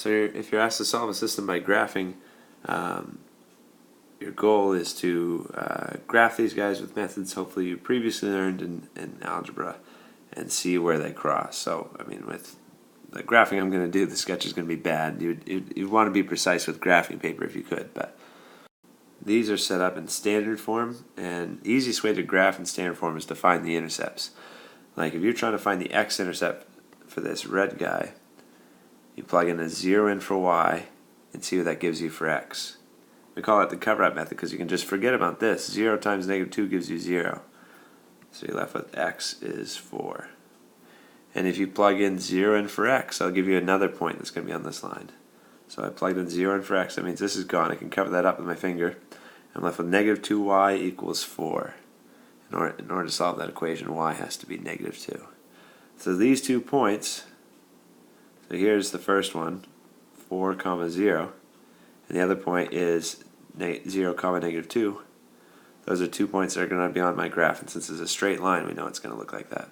So if you're asked to solve a system by graphing, your goal is to graph these guys with methods hopefully you previously learned in algebra and see where they cross. So, I mean, with the graphing I'm going to do, the sketch is going to be bad. You'd want to be precise with graphing paper if you could, but these are set up in standard form, and the easiest way to graph in standard form is to find the intercepts. Like if you're trying to find the x-intercept for this red guy, you plug in a 0 in for y and see what that gives you for x. We call it the cover-up method because you can just forget about this. 0 times -2 gives you 0. So you're left with x is 4. And if you plug in 0 in for x, I'll give you another point that's going to be on this line. So I plugged in 0 in for x. That means this is gone. I can cover that up with my finger. I'm left with -2y equals 4. In order to solve that equation, y has to be -2. So these 2 points, so here's the first one, 4, 0. And the other point is 0, -2. Those are 2 points that are going to be on my graph, and since it's a straight line, we know it's going to look like that.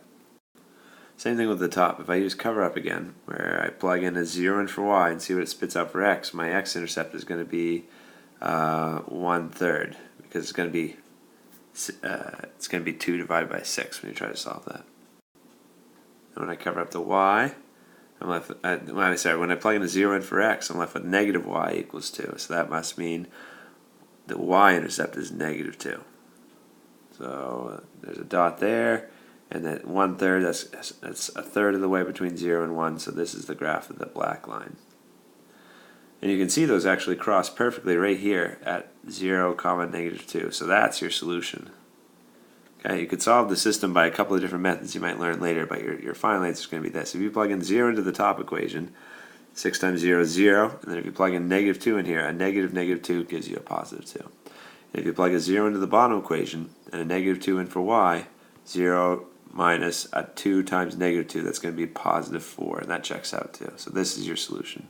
Same thing with the top. If I use cover up again, where I plug in a 0 in for y and see what it spits out for x, my x-intercept is going to be 1/3, because it's going to be 2 divided by 6 when you try to solve that. And when I cover up the y, I'm left with, when I plug in a 0 in for x, I'm left with -y equals 2. So that must mean the y-intercept is -2. So there's a dot there, and that 1/3, that's a third of the way between 0 and 1. So this is the graph of the black line. And you can see those actually cross perfectly right here at 0, -2. So that's your solution. Okay, you could solve the system by a couple of different methods you might learn later, but your final answer is going to be this. If you plug in 0 into the top equation, 6 times 0 is 0, and then if you plug in -2 in here, a -2 gives you a +2. And if you plug a 0 into the bottom equation and a -2 in for y, 0 minus a 2 times -2, that's going to be +4, and that checks out too. So this is your solution.